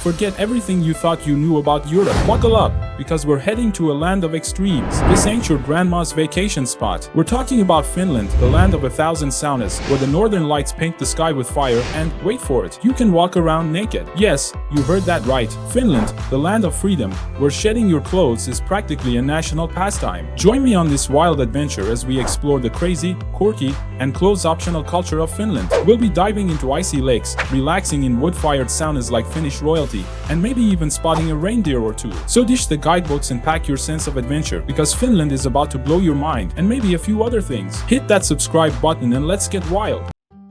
Forget everything you thought you knew about Europe. Buckle up, because we're heading to a land of extremes. This ain't your grandma's vacation spot. We're talking about Finland, the land of 1,000 saunas, where the northern lights paint the sky with fire, and wait for it, you can walk around naked. Yes, you heard that right. Finland, the land of freedom, where shedding your clothes is practically a national pastime. Join me on this wild adventure as we explore the crazy, quirky, and clothes-optional culture of Finland. We'll be diving into icy lakes, relaxing in wood-fired saunas like Finnish royalty, and maybe even spotting a reindeer or two. So ditch the guidebooks and pack your sense of adventure, because Finland is about to blow your mind, and maybe a few other things. Hit that subscribe button and let's get wild.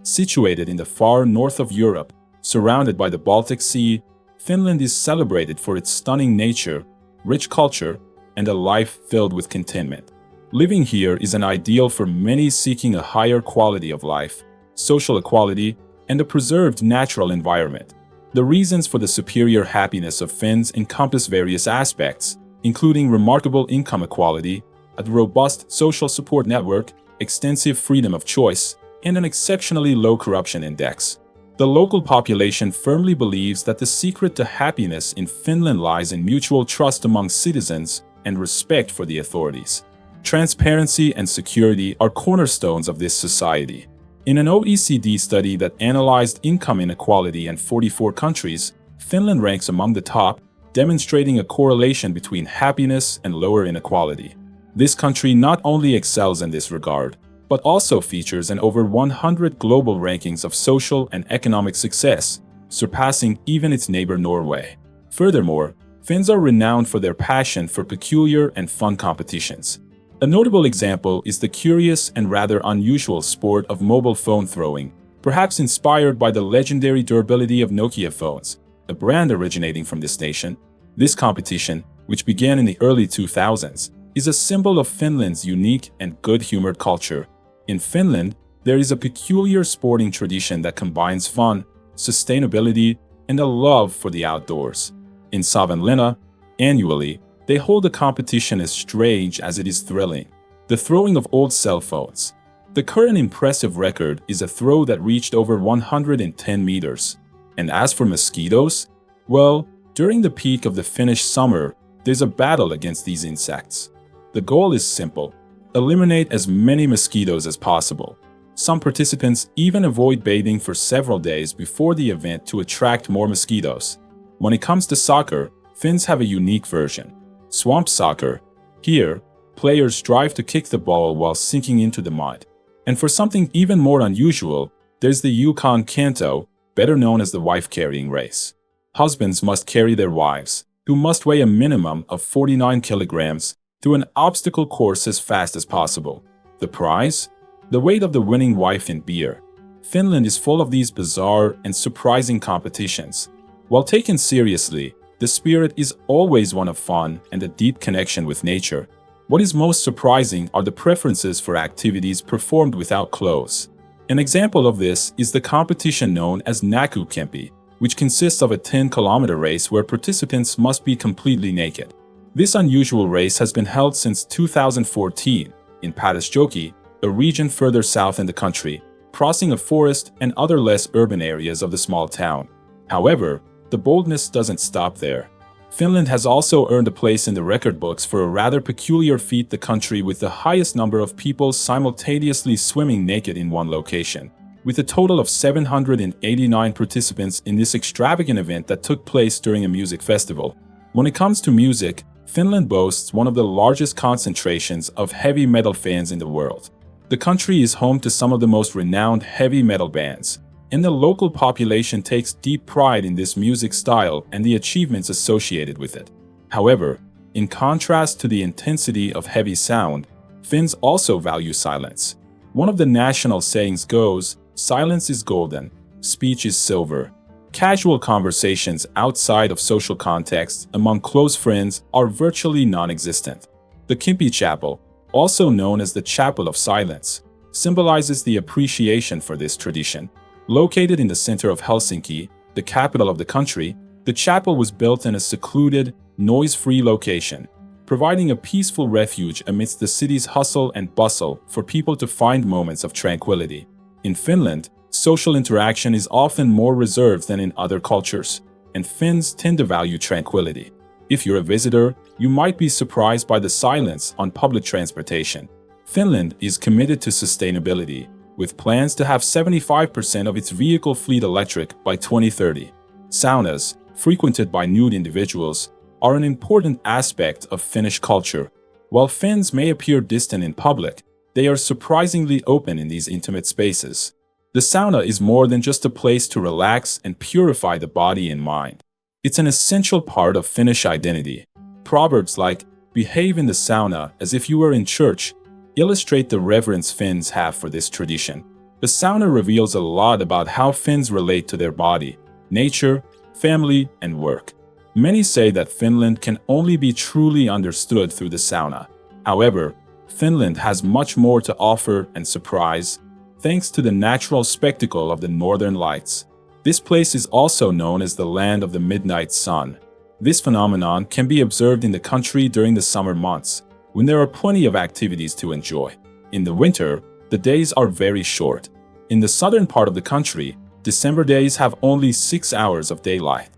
Situated in the far north of Europe, surrounded by the Baltic Sea, Finland is celebrated for its stunning nature, rich culture, and a life filled with contentment. Living here is an ideal for many seeking a higher quality of life, social equality, and a preserved natural environment. The reasons for the superior happiness of Finns encompass various aspects, including remarkable income equality, a robust social support network, extensive freedom of choice, and an exceptionally low corruption index. The local population firmly believes that the secret to happiness in Finland lies in mutual trust among citizens and respect for the authorities. Transparency and security are cornerstones of this society. In an OECD study that analyzed income inequality in 44 countries, Finland ranks among the top, demonstrating a correlation between happiness and lower inequality. This country not only excels in this regard, but also features in over 100 global rankings of social and economic success, surpassing even its neighbor Norway. Furthermore, Finns are renowned for their passion for peculiar and fun competitions. A notable example is the curious and rather unusual sport of mobile phone throwing, perhaps inspired by the legendary durability of Nokia phones, a brand originating from this nation. This competition, which began in the early 2000s, is a symbol of Finland's unique and good-humored culture. In Finland, there is a peculiar sporting tradition that combines fun, sustainability, and a love for the outdoors. In Savonlinna, annually, they hold a competition as strange as it is thrilling: the throwing of old cell phones. The current impressive record is a throw that reached over 110 meters. And as for mosquitoes, well, during the peak of the Finnish summer, there's a battle against these insects. The goal is simple: eliminate as many mosquitoes as possible. Some participants even avoid bathing for several days before the event to attract more mosquitoes. When it comes to soccer, Finns have a unique version: swamp soccer. Here, players strive to kick the ball while sinking into the mud. And for something even more unusual, there's the Yukon Kanto, better known as the wife-carrying race. Husbands must carry their wives, who must weigh a minimum of 49 kilograms, through an obstacle course as fast as possible. The prize? The weight of the winning wife in beer. Finland is full of these bizarre and surprising competitions. While taken seriously, the spirit is always one of fun and a deep connection with nature. What is most surprising are the preferences for activities performed without clothes. An example of this is the competition known as Näkykempi, which consists of a 10-kilometer race where participants must be completely naked. This unusual race has been held since 2014 in Patasjoki, a region further south in the country, crossing a forest and other less urban areas of the small town. However, the boldness doesn't stop there. Finland has also earned a place in the record books for a rather peculiar feat: the country with the highest number of people simultaneously swimming naked in one location, with a total of 789 participants in this extravagant event that took place during a music festival. When it comes to music, Finland boasts one of the largest concentrations of heavy metal fans in the world. The country is home to some of the most renowned heavy metal bands, and the local population takes deep pride in this music style and the achievements associated with it. However, in contrast to the intensity of heavy sound, Finns also value silence. One of the national sayings goes, "Silence is golden, speech is silver." Casual conversations outside of social contexts among close friends are virtually non-existent. The Kimpi Chapel, also known as the Chapel of Silence, symbolizes the appreciation for this tradition. Located in the center of Helsinki, the capital of the country, the chapel was built in a secluded, noise-free location, providing a peaceful refuge amidst the city's hustle and bustle for people to find moments of tranquility. In Finland, social interaction is often more reserved than in other cultures, and Finns tend to value tranquility. If you're a visitor, you might be surprised by the silence on public transportation. Finland is committed to sustainability, with plans to have 75% of its vehicle fleet electric by 2030. Saunas, frequented by nude individuals, are an important aspect of Finnish culture. While Finns may appear distant in public, they are surprisingly open in these intimate spaces. The sauna is more than just a place to relax and purify the body and mind. It's an essential part of Finnish identity. Proverbs like, "Behave in the sauna as if you were in church," illustrate the reverence Finns have for this tradition. The sauna reveals a lot about how Finns relate to their body, nature, family, and work. Many say that Finland can only be truly understood through the sauna. However, Finland has much more to offer and surprise, thanks to the natural spectacle of the Northern Lights. This place is also known as the Land of the Midnight Sun. This phenomenon can be observed in the country during the summer months, when there are plenty of activities to enjoy. In the winter, the days are very short. In the southern part of the country, December days have only 6 hours of daylight.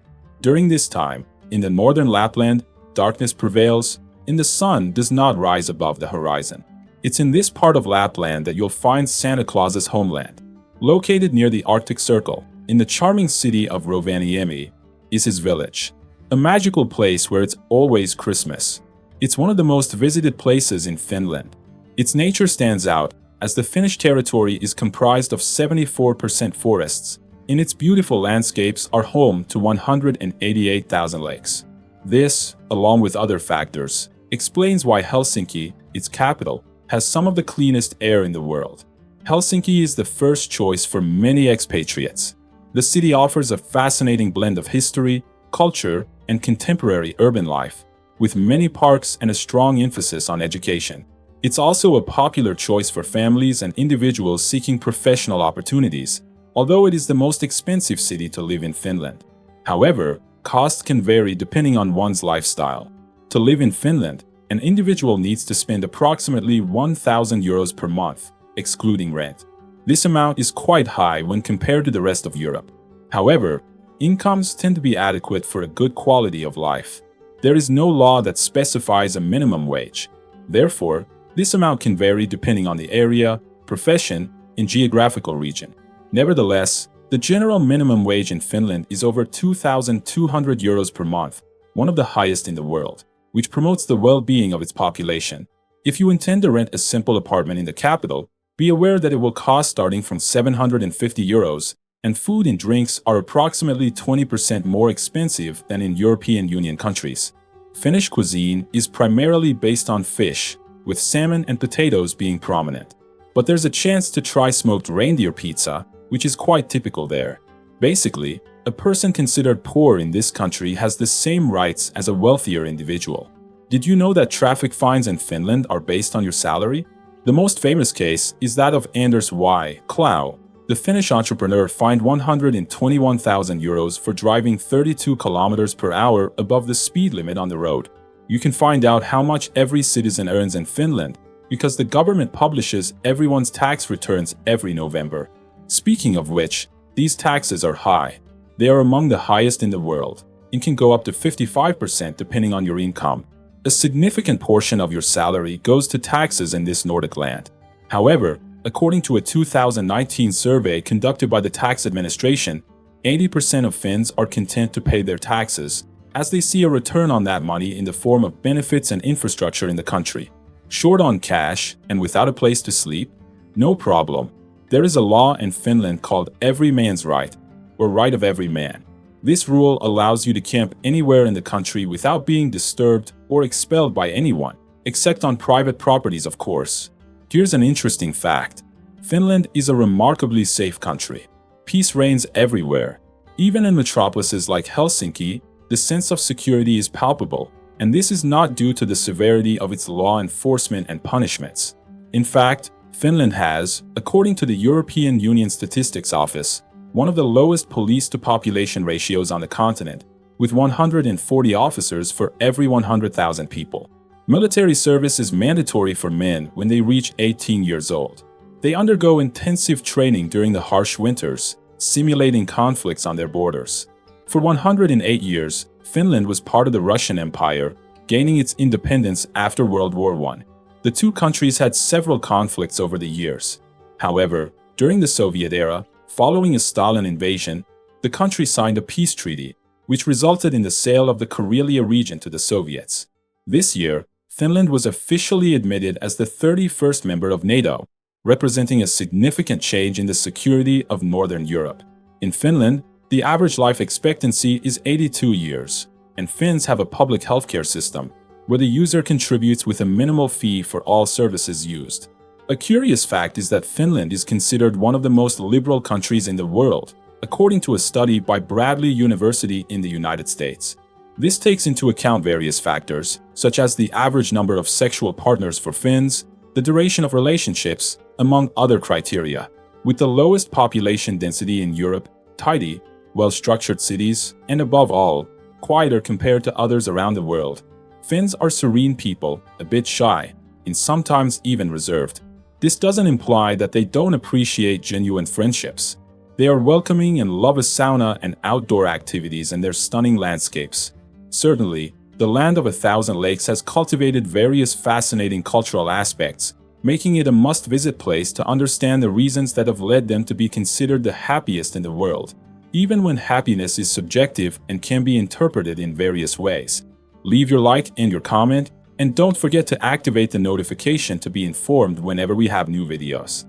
During this time, in the northern Lapland, darkness prevails, and the sun does not rise above the horizon. It's in this part of Lapland that you'll find Santa Claus's homeland. Located near the Arctic Circle, in the charming city of Rovaniemi, is his village. A magical place where it's always Christmas. It's one of the most visited places in Finland. Its nature stands out, as the Finnish territory is comprised of 74% forests, and its beautiful landscapes are home to 188,000 lakes. This, along with other factors, explains why Helsinki, its capital, has some of the cleanest air in the world. Helsinki is the first choice for many expatriates. The city offers a fascinating blend of history, culture, and contemporary urban life, with many parks and a strong emphasis on education. It's also a popular choice for families and individuals seeking professional opportunities, although it is the most expensive city to live in Finland. However, costs can vary depending on one's lifestyle. To live in Finland, an individual needs to spend approximately 1,000 euros per month, excluding rent. This amount is quite high when compared to the rest of Europe. However, incomes tend to be adequate for a good quality of life. There is no law that specifies a minimum wage. Therefore, this amount can vary depending on the area, profession, and geographical region. Nevertheless, the general minimum wage in Finland is over 2,200 euros per month, one of the highest in the world, which promotes the well-being of its population. If you intend to rent a simple apartment in the capital, be aware that it will cost starting from 750 euros, and food and drinks are approximately 20% more expensive than in European Union countries. Finnish cuisine is primarily based on fish, with salmon and potatoes being prominent. But there's a chance to try smoked reindeer pizza, which is quite typical there. Basically, a person considered poor in this country has the same rights as a wealthier individual. Did you know that traffic fines in Finland are based on your salary? The most famous case is that of Anders Y. Klau. The Finnish entrepreneur fined 121,000 euros for driving 32 kilometers per hour above the speed limit on the road. You can find out how much every citizen earns in Finland because the government publishes everyone's tax returns every November. Speaking of which, these taxes are high. They are among the highest in the world and can go up to 55% depending on your income. A significant portion of your salary goes to taxes in this Nordic land. However, according to a 2019 survey conducted by the tax administration, 80% of Finns are content to pay their taxes, as they see a return on that money in the form of benefits and infrastructure in the country. Short on cash and without a place to sleep? No problem. There is a law in Finland called Every Man's Right, or Right of Every Man. This rule allows you to camp anywhere in the country without being disturbed or expelled by anyone, except on private properties, of course. Here's an interesting fact. Finland is a remarkably safe country. Peace reigns everywhere. Even in metropolises like Helsinki, the sense of security is palpable, and this is not due to the severity of its law enforcement and punishments. In fact, Finland has, according to the European Union Statistics Office, one of the lowest police-to-population ratios on the continent, with 140 officers for every 100,000 people. Military service is mandatory for men when they reach 18 years old. They undergo intensive training during the harsh winters, simulating conflicts on their borders. For 108 years, Finland was part of the Russian Empire, gaining its independence after World War I. The two countries had several conflicts over the years. However, during the Soviet era, following a Stalin invasion, the country signed a peace treaty, which resulted in the sale of the Karelia region to the Soviets. This year, Finland was officially admitted as the 31st member of NATO, representing a significant change in the security of Northern Europe. In Finland, the average life expectancy is 82 years, and Finns have a public healthcare system, where the user contributes with a minimal fee for all services used. A curious fact is that Finland is considered one of the most liberal countries in the world, according to a study by Bradley University in the United States. This takes into account various factors, such as the average number of sexual partners for Finns, the duration of relationships, among other criteria. With the lowest population density in Europe, tidy, well-structured cities, and above all, quieter compared to others around the world, Finns are serene people, a bit shy, and sometimes even reserved. This doesn't imply that they don't appreciate genuine friendships. They are welcoming and love a sauna and outdoor activities and their stunning landscapes. Certainly, the land of 1,000 lakes has cultivated various fascinating cultural aspects, making it a must-visit place to understand the reasons that have led them to be considered the happiest in the world, even when happiness is subjective and can be interpreted in various ways. Leave your like and your comment, and don't forget to activate the notification to be informed whenever we have new videos.